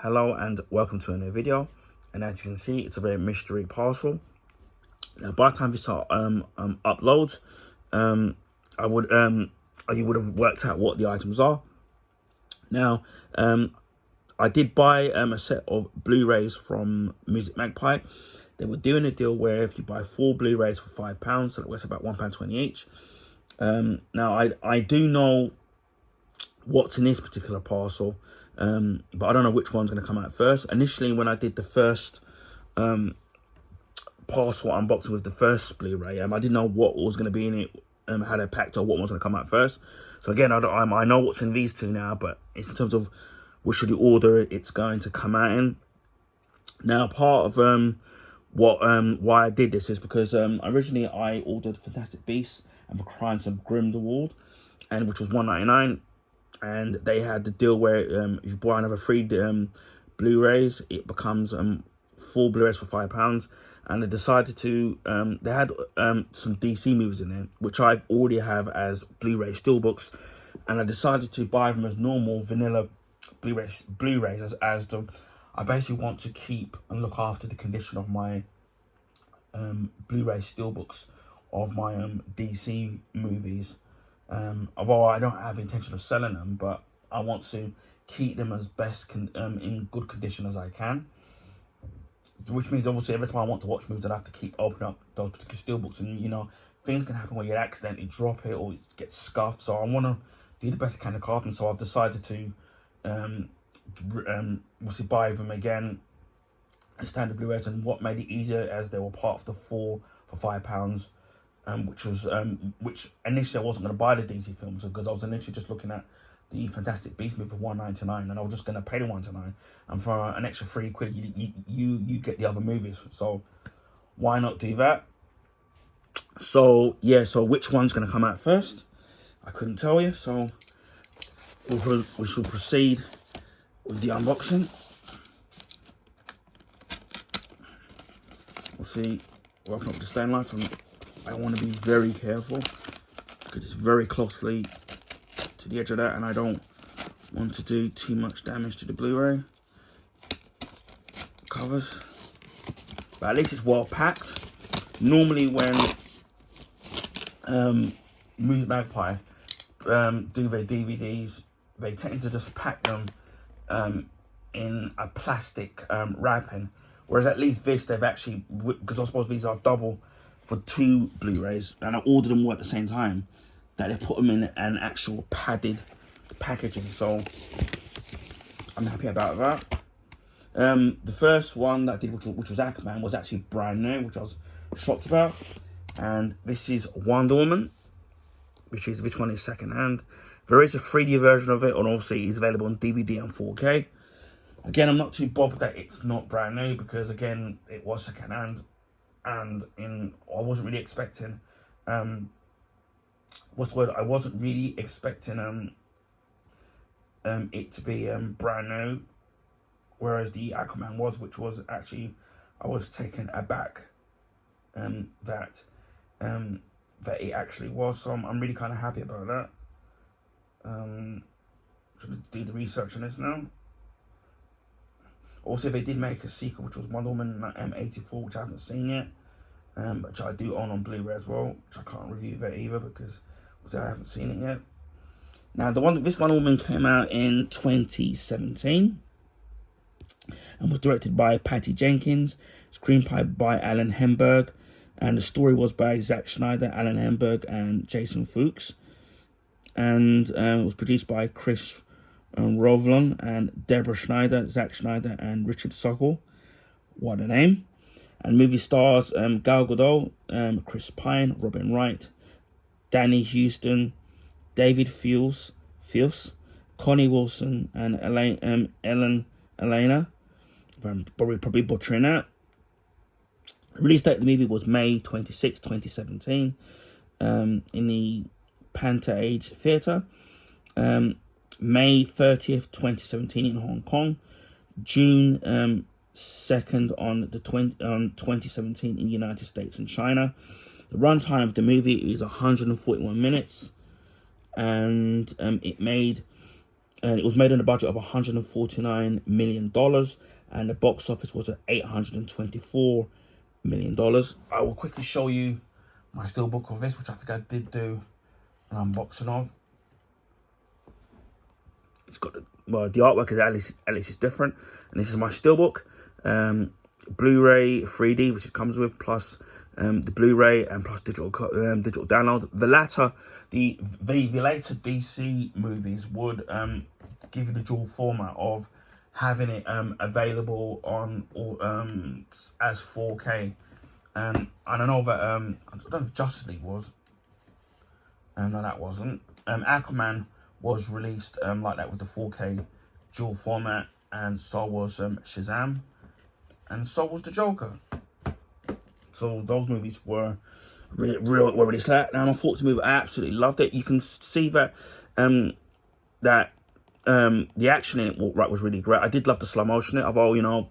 Hello and welcome to a new video. And as you can see, it's a very mystery parcel. Now, by the time we start upload, you would have worked out what the items are. Now, I did buy a set of Blu-rays from Music Magpie. They were doing a deal where if you buy 4 Blu-rays for £5, so that's about £1.20 each. Now, I do know what's in this particular parcel, but I don't know which one's going to come out first. Initially, when I did the first parcel unboxing with the first Blu-ray, I didn't know what was going to be in it, how they're packed, or what was going to come out first. So again, I know what's in these two now, but it's in terms of which of the order it's going to come out in. Now, part of why I did this is because originally I ordered Fantastic Beasts and the Crimes of Grindelwald, and which was £1.99. And they had the deal where if you buy another 3 Blu-rays, it becomes 4 Blu-rays for £5. And they decided to, they had some DC movies in there, which I already have as Blu-ray steelbooks. And I decided to buy them as normal vanilla Blu-rays I basically want to keep and look after the condition of my Blu-ray steelbooks of my DC movies. Although I don't have intention of selling them, but I want to keep them as best in good condition as I can. Which means obviously every time I want to watch movies, I have to keep opening up those particular steelbooks, and you know things can happen where you accidentally drop it or it gets scuffed. So I want to do the best I can to craft them. So I've decided to obviously buy them again, standard Blu-rays, and what made it easier as they were part of the 4 for £5. Which initially I wasn't going to buy the DC films because I was initially just looking at the Fantastic Beasts movie for £1.99, and I was just going to pay the £1.99, and for an extra £3 you get the other movies. So why not do that? So yeah, so which one's going to come out first? I couldn't tell you. So we shall proceed with the unboxing. We'll see. Welcome to Staying Life. I want to be very careful because it's very closely to the edge of that, and I don't want to do too much damage to the Blu-ray covers. But at least it's well packed. Normally when Music Magpie do their DVDs, they tend to just pack them in a plastic wrapping, whereas at least this they've actually, because I suppose these are double for 2 Blu-rays, and I ordered them all at the same time, that they put them in an actual padded packaging. So I'm happy about that. The first one that I did, which was Aquaman, was actually brand new, which I was shocked about. And this is Wonder Woman, this one is second hand. There is a 3D version of it, and obviously it's available on DVD and 4K. Again, I'm not too bothered that it's not brand new, because again, it was second hand. And I wasn't really expecting, what's the word? I wasn't really expecting it to be brand new, whereas the Aquaman was, which was actually, I was taken aback that it actually was. So I'm really kind of happy about that. Should do the research on this now. Also, they did make a sequel, which was Wonder Woman 84, which I haven't seen yet, which I do own on Blu-ray as well, which I can't review that either because I haven't seen it yet. Now, this Wonder Woman came out in 2017 and was directed by Patty Jenkins, screenplay by Alan Hemberg, and the story was by Zack Snyder, Alan Hemberg, and Jason Fuchs, and it was produced by Chris Rovlon and Deborah Schneider, Zack Snyder, and Richard Sokol. What a name. And movie stars Gal Gadot, Chris Pine, Robin Wright, Danny Houston, David Fields, Connie Wilson, and Ellen Elena. I'm probably butchering that. Release date of the movie was May 26, 2017, in the Panther Age Theatre. May 30th, 2017 in Hong Kong, June 2nd on 2017 in the United States and China. The runtime of the movie is 141 minutes, and it made and it was made on a budget of $149 million, and the box office was at $824 million. I will quickly show you my steelbook of this, which I think I did do an unboxing of. It's got the artwork is at least is different, and this is my steelbook, Blu-ray 3D, which it comes with, plus the Blu-ray and plus digital download. The latter, the later DC movies would give you the dual format of having it available on as 4K. I don't know that I don't know if Justice League was. No, that wasn't. Aquaman was released like that with the 4K dual format, and so was Shazam, and so was the Joker. So those movies were released like that. And I thought the movie, I absolutely loved it. You can see that the action in it was really great. I did love the slow motion in it, although, you know,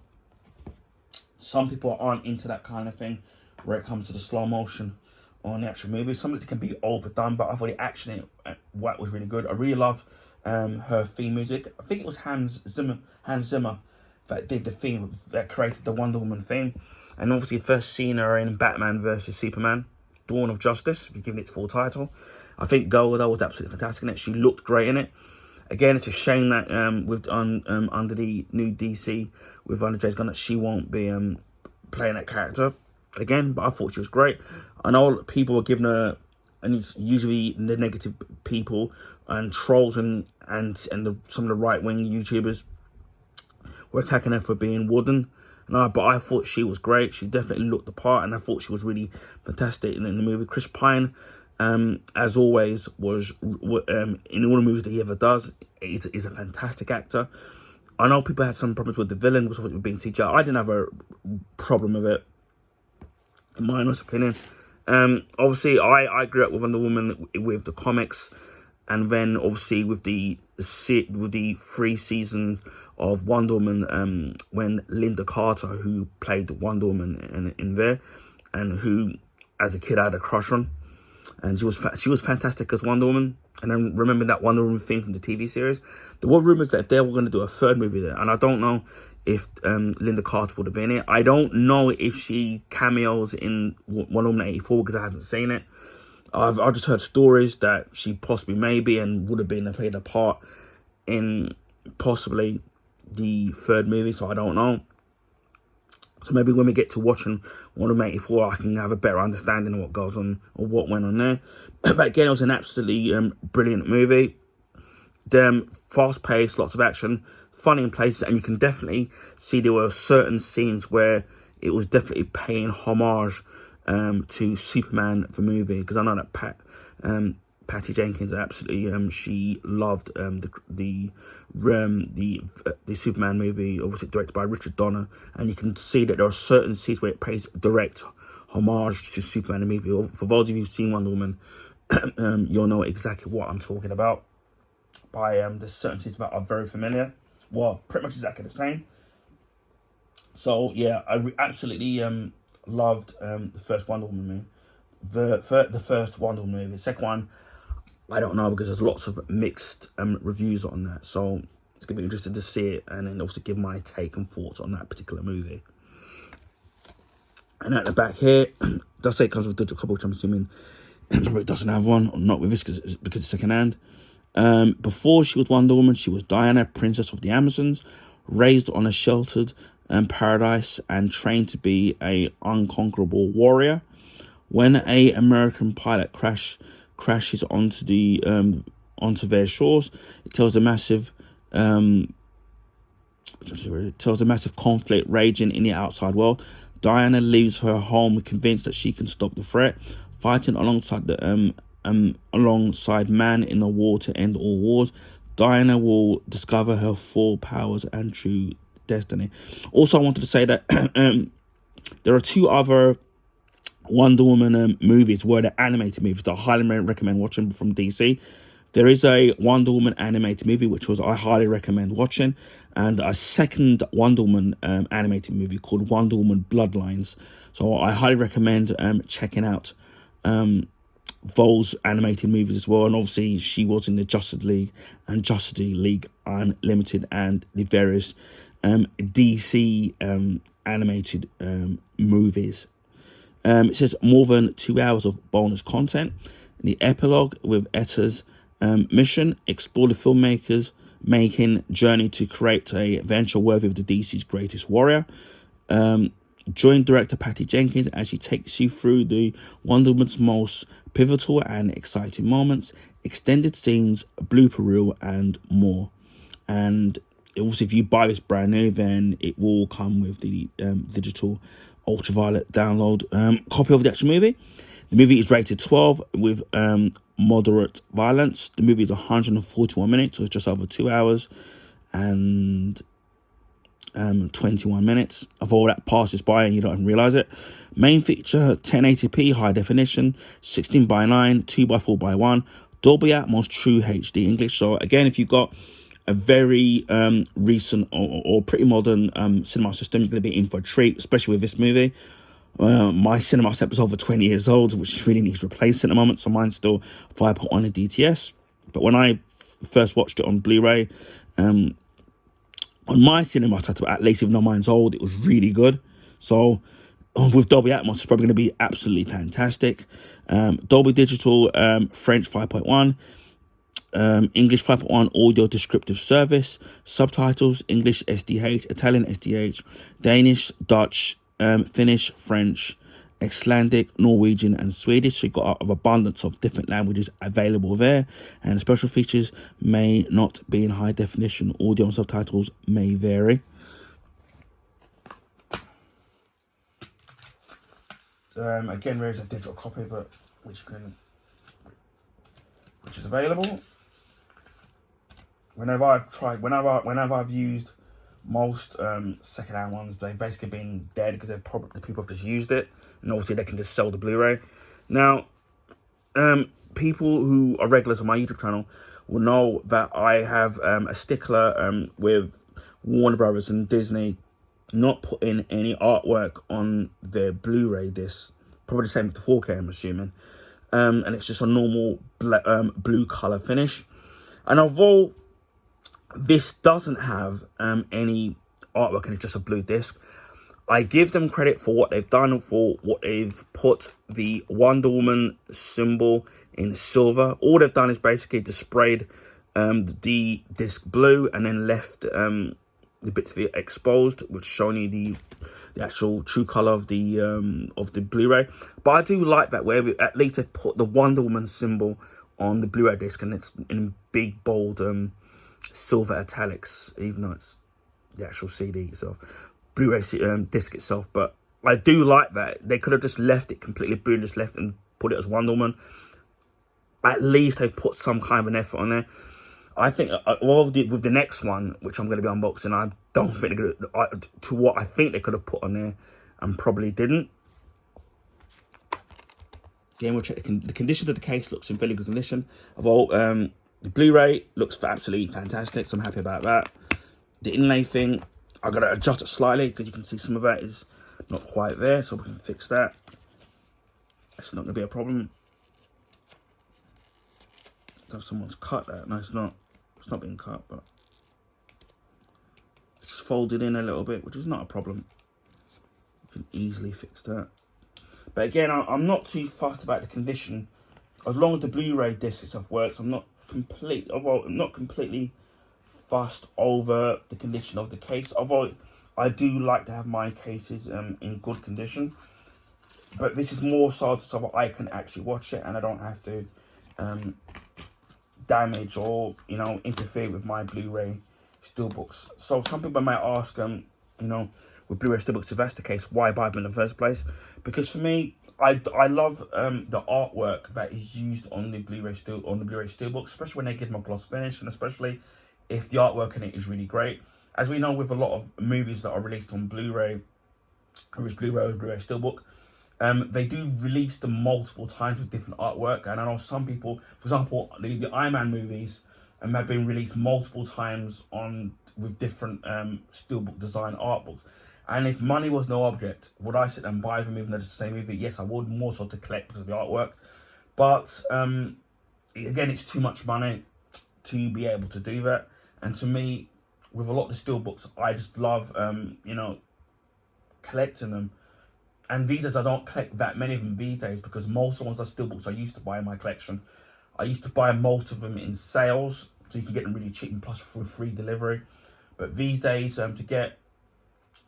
some people aren't into that kind of thing where it comes to the slow motion on the actual movie. Some of it can be overdone, but I thought the action in it was really good. I really loved her theme music. I think it was Hans Zimmer that did the theme, that created the Wonder Woman theme. And obviously first seen her in Batman vs Superman, Dawn of Justice, if you're giving it its full title. I think Gal Gadot was absolutely fantastic in it. She looked great in it. Again, it's a shame that under the new DC with under James Gunn that she won't be playing that character again. But I thought she was great. I know people were giving her, and it's usually the negative people and trolls and some of the right wing YouTubers were attacking her for being wooden. No, but I thought she was great. She definitely looked the part, and I thought she was really fantastic in the movie. Chris Pine, as always, was in all the movies that he ever does, is a fantastic actor. I know people had some problems with the villain, with being CGI. I didn't have a problem with it, in my honest opinion. Obviously, I grew up with Wonder Woman with the comics, and then obviously with the 3 seasons of Wonder Woman, when Linda Carter, who played Wonder Woman in there, and who as a kid I had a crush on, and she was fantastic as Wonder Woman. And then remember that Wonder Woman theme from the TV series. There were rumors that if they were going to do a third movie there, and I don't know if Linda Carter would have been it. I don't know if she cameos in Wonder Woman 84 because I haven't seen it. I've just heard stories that she possibly maybe and would have been played a part in possibly the third movie, so I don't know. So maybe when we get to watching Wonder Woman 84, I can have a better understanding of what goes on or what went on there. But again, it was an absolutely brilliant movie. Fast-paced, lots of action, funny in places, and you can definitely see there were certain scenes where it was definitely paying homage to Superman the movie, because I know that Patty Jenkins absolutely she loved the Superman movie, obviously directed by Richard Donner, and you can see that there are certain scenes where it pays direct homage to Superman the movie. For those of you who've seen Wonder Woman, you'll know exactly what I'm talking about. There's certain scenes that are very familiar. Well, pretty much exactly the same. So yeah, I absolutely loved the first Wonder Woman movie. The first Wonder Woman movie. The second one, I don't know, because there's lots of mixed reviews on that. So it's going to be interesting to see it, and then also give my take and thoughts on that particular movie. And at the back here, does say it comes with a digital copy, which I'm assuming it doesn't have one, or not with this because it's second hand. Before she was Wonder Woman, she was Diana, Princess of the Amazons, raised on a sheltered paradise and trained to be a unconquerable warrior. When a American pilot crashes onto their shores, it tells a massive conflict raging in the outside world. Diana leaves her home convinced that she can stop the threat, fighting alongside man in the war to end all wars. Diana will discover her full powers and true destiny. Also, I wanted to say that there are 2 other Wonder Woman movies, were the animated movies that I highly recommend watching from DC. There is a Wonder Woman animated movie, which I highly recommend watching, and a second Wonder Woman animated movie called Wonder Woman Bloodlines. So I highly recommend checking out Vol's animated movies as well, and obviously she was in the Justice League and Justice League Unlimited and the various DC animated movies. It says more than 2 hours of bonus content. The epilogue with Etta's mission, explore the filmmakers' making journey to create a venture worthy of the DC's greatest warrior. Join director Patty Jenkins as she takes you through the Wonder Woman's most pivotal and exciting moments, extended scenes, blooper reel, and more. And also, if you buy this brand new, then it will come with the digital ultraviolet download copy of the actual movie. The movie is rated 12 with moderate violence. The movie is 141 minutes, so it's just over 2 hours and 21 minutes of all that passes by and you don't even realize it. Main feature 1080p high definition, 16:9, 2x4x1, Dolby Atmos True HD English. So again, if you've got a very recent or pretty modern cinema system, you're going to be in for a treat, especially with this movie. My cinema set was over 20 years old, which really needs replacing at the moment, so mine's still 5.1 in DTS. But when I first watched it on Blu-ray, on my cinema setup, at least even though mine's old, it was really good. So with Dolby Atmos, it's probably going to be absolutely fantastic. Dolby Digital, French 5.1, English 5.1 audio descriptive service, subtitles, English SDH, Italian SDH, Danish, Dutch, Finnish, French, Icelandic, Norwegian, and Swedish. So you've got an abundance of different languages available there, and special features may not be in high definition. Audio and subtitles may vary. Again, there is a digital copy, but which is available. Whenever I've used most second-hand ones, they've basically been dead because they're probably the people have just used it, and obviously they can just sell the Blu-ray. Now, people who are regulars on my YouTube channel will know that I have a stickler with Warner Brothers and Disney not putting any artwork on their Blu-ray discs. Probably the same with the 4K, I'm assuming. And it's just a normal blue color finish. And although this doesn't have any artwork and it's just a blue disc, I give them credit for what they've done, for what they've put the Wonder Woman symbol in silver. All they've done is basically just sprayed the disc blue and then left the bits of it exposed, which showing you the actual true color of the Blu-ray. But I do like that where at least they've put the Wonder Woman symbol on the Blu-ray disc, and it's in big bold silver italics, even though it's the actual CD itself, Blu-ray disc itself. But I do like that. They could have just left it completely blue and just left and put it as Wonder Woman. At least they've put some kind of an effort on there. I think with the next one, which I'm going to be unboxing, I don't think they're going to what I think they could have put on there and probably didn't. Again, we'll check the condition of the case. Looks in very good condition. The Blu-ray looks absolutely fantastic, so I'm happy about that. The inlay thing, I've got to adjust it slightly because you can see some of that is not quite there, so we can fix that. That's not going to be a problem. If someone's cut that, no, it's not. It's not being cut, but it's just folded in a little bit, which is not a problem. You can easily fix that. But again, I'm not too fussed about the condition. As long as the Blu-ray disc itself works, I'm not completely fussed over the condition of the case. Although I do like to have my cases in good condition. But this is more so that I can actually watch it and I don't have to damage or interfere with my Blu-ray steelbooks. So some people might ask, with Blu-ray steelbooks, if that's the case, why buy them in the first place? Because for me, I love the artwork that is used on the Blu-ray steelbook, especially when they give them a gloss finish, and especially if the artwork in it is really great. As we know, with a lot of movies that are released on Blu-ray, or as Blu-ray or Blu-ray steelbook, they do release them multiple times with different artwork. And I know some people, for example, the Iron Man movies have been released multiple times with different steelbook design art books. And if money was no object, would I sit and buy them even though it's the same movie? Yes, I would, more so to collect because of the artwork. But again, it's too much money to be able to do that. And to me, with a lot of the steelbooks, I just love, you know, collecting them. And these days, I don't collect that many of them these days, because most of the ones are steelbooks I used to buy in my collection. I used to buy most of them in sales, so you can get them really cheap and plus for free delivery. But these days, to get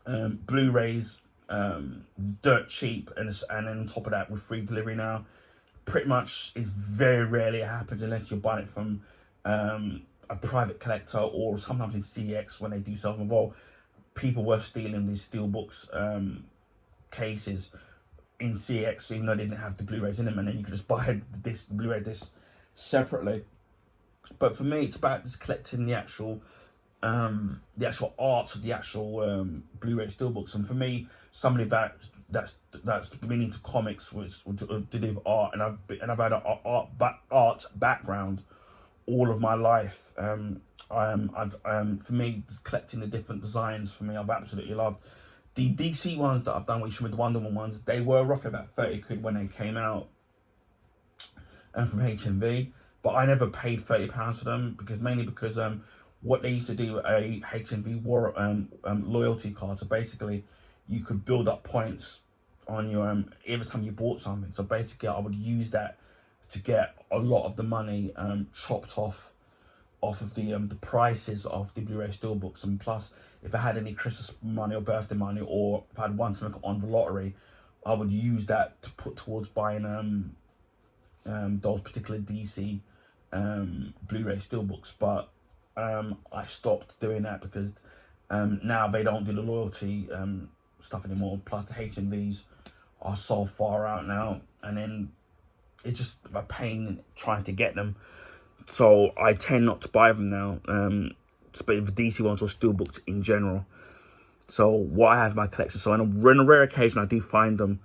Blu-rays dirt cheap, and then on top of that with free delivery now, pretty much is very rarely happens unless you're buying it from a private collector, or sometimes in CX when they do sell them. Well, people were stealing these steelbooks cases in CX, even though they didn't have the Blu-rays in them, and then you could just buy this Blu-ray disc separately. But for me, it's about just collecting the actual art of the actual Blu-ray steelbooks. And for me, somebody that's been into comics, which to do with art, and I've had an art background all of my life. For me, just collecting the different designs, for me, I've absolutely loved. The DC ones that I've done, which were the Wonder Woman ones, they were roughly about 30 quid when they came out, and from HMV. But I never paid £30 for them, mainly because what they used to do, a HMV wore loyalty card. So basically, you could build up points on your every time you bought something. So basically, I would use that to get a lot of the money chopped off of the prices of the Blu-ray steelbooks. And plus, if I had any Christmas money or birthday money, or if I had won something on the lottery, I would use that to put towards buying those particular DC Blu-ray steelbooks. But I stopped doing that because now they don't do the loyalty stuff anymore. Plus the HMVs are so far out now, and then it's just a pain trying to get them. So I tend not to buy them now, but the DC ones or steelbooks in general. So what I have in my collection, so on a rare occasion I do find them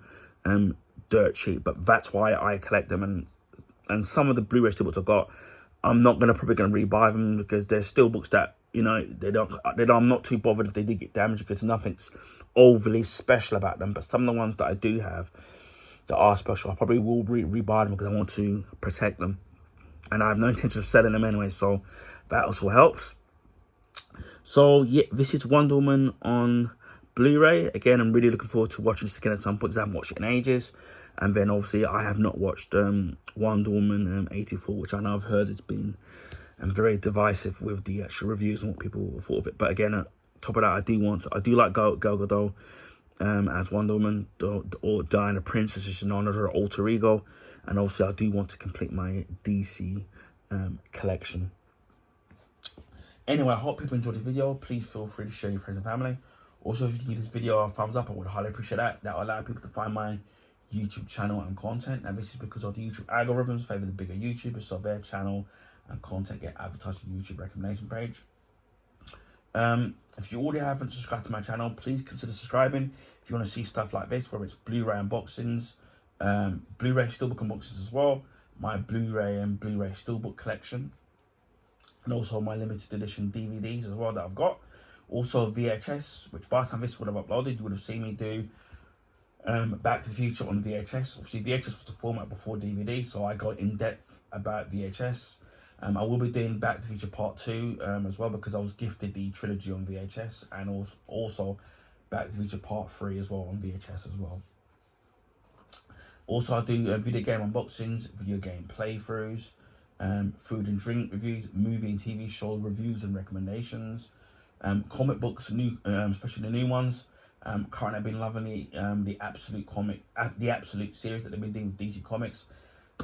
dirt cheap, but that's why I collect them. And some of the Blu-ray steelbooks I've got, I'm not probably gonna rebuy them, because they're steelbooks that, you know, I'm not too bothered if they did get damaged, because nothing's overly special about them. But some of the ones that I do have that are special, I probably will rebuy them because I want to protect them, and I have no intention of selling them anyway, so that also helps. So yeah, this is Wonder Woman on Blu-ray. Again, I'm really looking forward to watching this again at some point, because I haven't watched it in ages. And then obviously I have not watched Wonder Woman 84, which I know I've heard has been very divisive with the actual reviews and what people thought of it. But again, on top of that, I do like Gal Gadot as Wonder Woman, or Diana Prince, as she's known as her alter ego. And obviously I do want to complete my DC collection. Anyway, I hope people enjoyed the video. Please feel free to share your friends and family. Also, if you can give this video a thumbs up, I would highly appreciate that. That will allow people to find my YouTube channel and content. Now, this is because of the YouTube algorithms favor the bigger YouTubers, so their channel and content get advertised on the YouTube recommendation page. If you already haven't subscribed to my channel, please consider subscribing. If you want to see stuff like this, whether it's Blu-ray unboxings, Blu-ray steelbook unboxings as well, my Blu-ray and Blu-ray steelbook collection, and also my limited edition DVDs as well that I've got. Also VHS, which by the time this would have uploaded, you would have seen me do Back to the Future on VHS. Obviously, VHS was the format before DVD, so I go in depth about VHS. I will be doing Back to the Future Part 2 as well, because I was gifted the trilogy on VHS, and also Back to the Future Part 3 as well on VHS as well. Also, I do video game unboxings, video game playthroughs, food and drink reviews, movie and TV show reviews and recommendations, comic books, especially the new ones. Currently, I've been loving the Absolute series that they've been doing with DC Comics.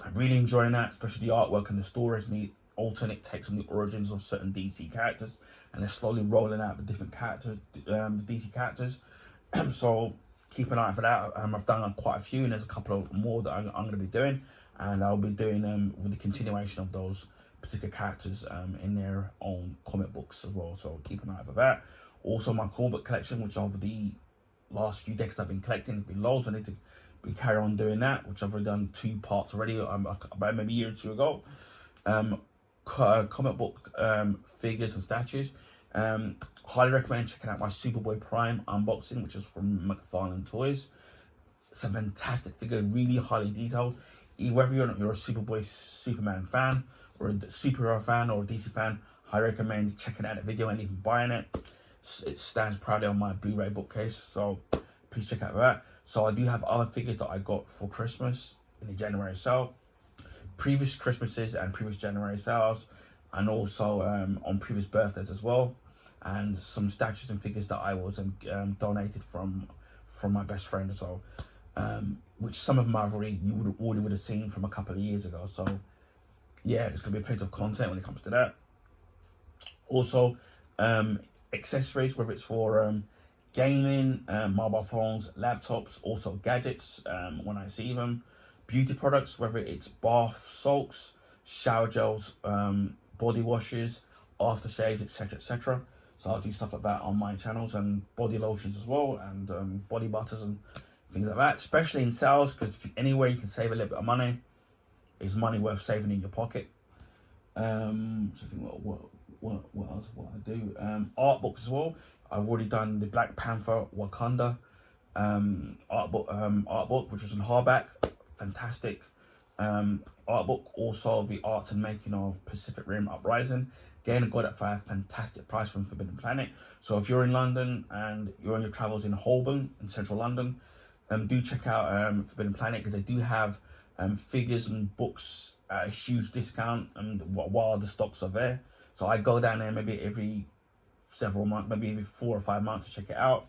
I'm really enjoying that, especially the artwork and the stories and the alternate takes on the origins of certain DC characters, and they're slowly rolling out the different characters, the DC characters. So keep an eye out for that. I've done quite a few, and there's a couple of more that I'm going to be doing, and I'll be doing with the continuation of those particular characters in their own comic books as well. So keep an eye out for that. Also, my comic book collection, which over the last few decades I've been collecting, has been loads. I need to carry on doing that, which I've already done 2 parts already, about maybe a year or 2 ago. Comic book figures and statues. Highly recommend checking out my Superboy Prime unboxing, which is from McFarlane Toys. It's a fantastic figure, really highly detailed. whether you're a Superboy Superman fan, or a superhero fan, or a DC fan, I recommend checking out that video and even buying it. It stands proudly on my Blu-ray bookcase, so please check out that. So I do have other figures that I got for Christmas in the January sale, previous Christmases and previous January sales, and also on previous birthdays as well, and some statues and figures that I was donated from my best friend. So which some of them you would have seen from a couple of years ago. So yeah, there's gonna be plenty of content when it comes to that. Also accessories, whether it's for gaming, mobile phones, laptops, also gadgets when I see them, beauty products, whether it's bath salts, shower gels, body washes, aftershaves, etc. So I'll do stuff like that on my channels, and body lotions as well, and body butters and things like that, especially in sales, because anywhere you can save a little bit of money is money worth saving in your pocket. So I think what else I do? Art books as well. I've already done the Black Panther Wakanda art book, which was in hardback. Fantastic art book. Also the art and making of Pacific Rim Uprising. Again, I got it for a fantastic price from Forbidden Planet. So if you're in London and you're on your travels in Holborn, in central London, do check out Forbidden Planet, because they do have figures and books at a huge discount, and while the stocks are there. So I go down there maybe every several months, maybe every 4 or 5 months to check it out.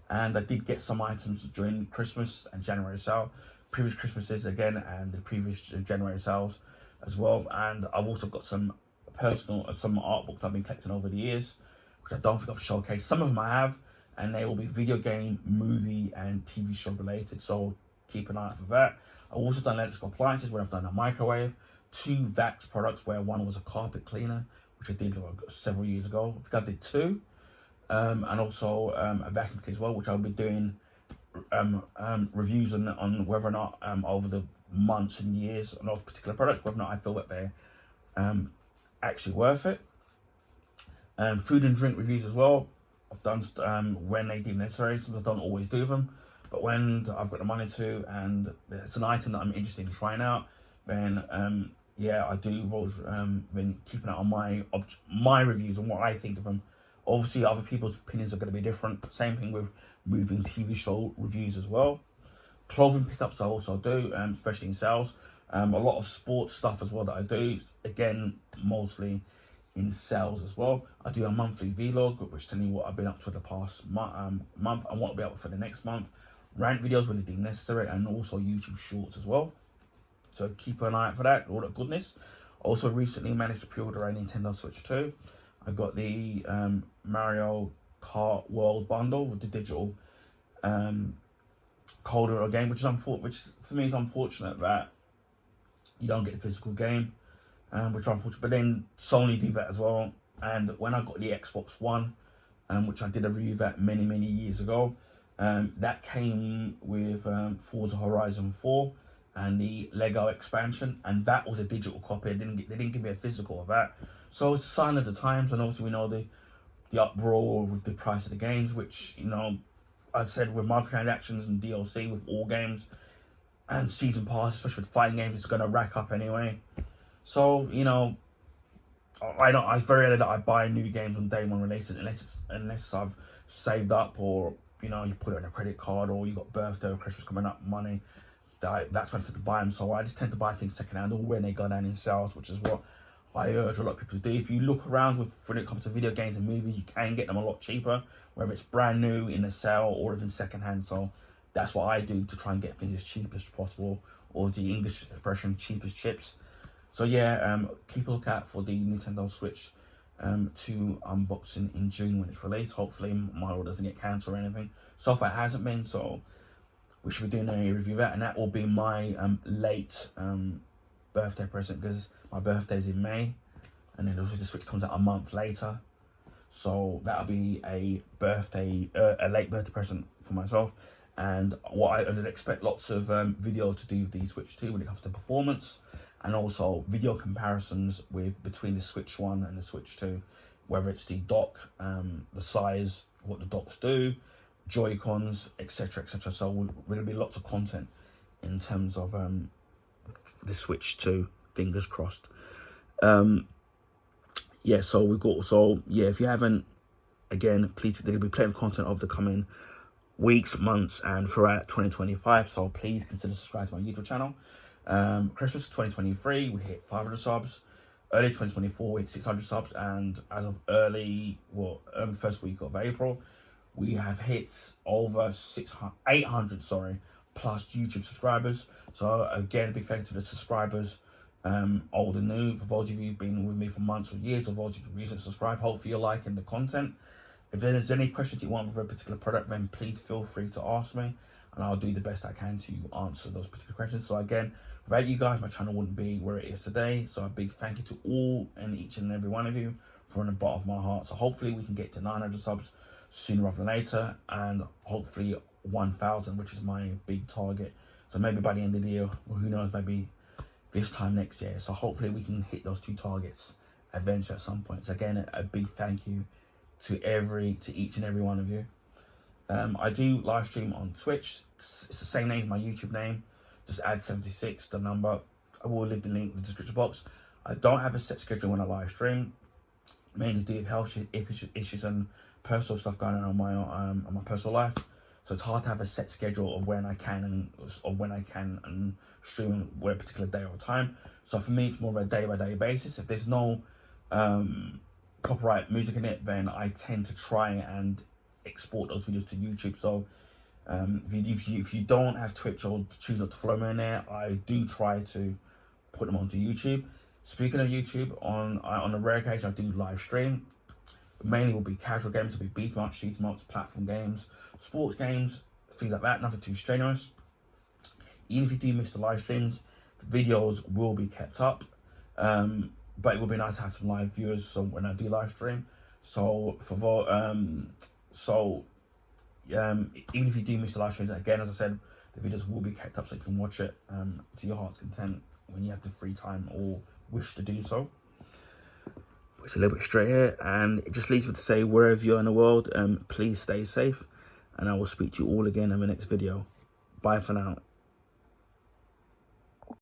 And I did get some items during Christmas and January sale, previous Christmases again, and the previous January sales as well. And I've also got some art books I've been collecting over the years, which I don't think I've showcased. Some of them I have, and they will be video game, movie, and TV show related. So keep an eye out for that. I've also done electrical appliances, where I've done a microwave, 2 Vax products, where one was a carpet cleaner, which I did several years ago. I think I did 2. And also a vacuum cleaner as well, which I'll be doing reviews on whether or not over the months and years of particular products, whether or not I feel that they're actually worth it. Food and drink reviews as well. I've done when they deem necessary. Sometimes I don't always do them, but when I've got the money to, and it's an item that I'm interested in trying out, then yeah, I do been keeping it on my reviews and what I think of them. Obviously, other people's opinions are going to be different. Same thing with movie and TV show reviews as well. Clothing pickups I also do, especially in sales. A lot of sports stuff as well that I do. Again, mostly in sales as well. I do a monthly vlog, which tells you what I've been up to for the past month and what I'll be up for the next month. Rant videos when they deem necessary, and also YouTube shorts as well. So keep an eye out for that, all that goodness. Also recently managed to pre-order a Nintendo Switch 2. I got the Mario Kart World bundle with the digital Cold Hero game, which for me is unfortunate that you don't get the physical game, which is unfortunate. But then Sony do that as well. And when I got the Xbox One, which I did a review of that many years ago, that came with Forza Horizon 4 and the Lego expansion, and that was a digital copy. They didn't give me a physical of that. So it's a sign of the times, and obviously we know the uproar with the price of the games, which, you know, I said with microtransactions and DLC with all games and season pass, especially with fighting games, it's going to rack up anyway. So, you know, it's very rare that I buy new games on day one release, unless I've saved up, or, you know, you put it on a credit card, or you got birthday or Christmas coming up, money. That's when I tend to buy them. So I just tend to buy things secondhand, or when they go down in sales, which is what I urge a lot of people to do. If you look around when it comes to video games and movies, you can get them a lot cheaper, whether it's brand new in a sale or even secondhand. So that's what I do to try and get things as cheap as possible, or the English expression, cheap as chips. So yeah, keep a look out for the Nintendo Switch 2 unboxing in June when it's released. Hopefully my order doesn't get cancelled or anything. So far it hasn't been, so we should be doing a review of that, and that will be my late birthday present, because my birthday's in May, and then also the Switch comes out a month later. So that'll be a late birthday present for myself. And what I would expect lots of video to do with the Switch 2 when it comes to performance, and also video comparisons between the Switch 1 and the Switch 2, whether it's the dock, the size, what the docks do, Joy-Cons, etc. So there'll be lots of content in terms of the Switch 2. Fingers crossed. Yeah, so if you haven't, again, please, there'll be plenty of content over the coming weeks, months, and throughout 2025. So please consider subscribing to my YouTube channel. Christmas 2023, we hit 500 subs. Early 2024, we hit 600 subs, and as of first week of April, we have hit over 800 plus YouTube subscribers. So again, big thank you to the subscribers, old and new. For those of you who've been with me for months or years, or those of you who recently subscribed, hopefully you're liking the content. If there's any questions you want for a particular product, then please feel free to ask me, and I'll do the best I can to answer those particular questions. So again, without you guys, my channel wouldn't be where it is today. So a big thank you to all and each and every one of you from the bottom of my heart. So hopefully we can get to 900 subs sooner rather than later, and hopefully 1,000, which is my big target. So maybe by the end of the year, or who knows, maybe this time next year. So hopefully we can hit those 2 targets eventually at some point. So again, a big thank you to each and every one of you. I do live stream on Twitch. It's the same name as my YouTube name. Just add 76, the number. I will leave the link in the description box. I don't have a set schedule when I live stream, mainly due to health issues and personal stuff going on in my personal life. So it's hard to have a set schedule of when I can and stream a particular day or time. So for me, it's more of a day-by-day basis. If there's no copyright music in it, then I tend to try and export those videos to YouTube. So if you don't have Twitch or choose not to follow me in there, I do try to put them onto YouTube. Speaking of YouTube, on a rare occasion I do live stream. Mainly will be casual games, will be beat 'em ups, shoot 'em ups, platform games, sports games, things like that. Nothing too strenuous. Even if you do miss the live streams, the videos will be kept up. But it would be nice to have some live viewers. So when I do live stream, even if you do miss the live streams, again, as I said, the videos will be kept up so you can watch it to your heart's content when you have the free time or wish to do so. It's a little bit straight here, and it just leaves me to say, wherever you're in the world, please stay safe, and I will speak to you all again in the next video. Bye for now.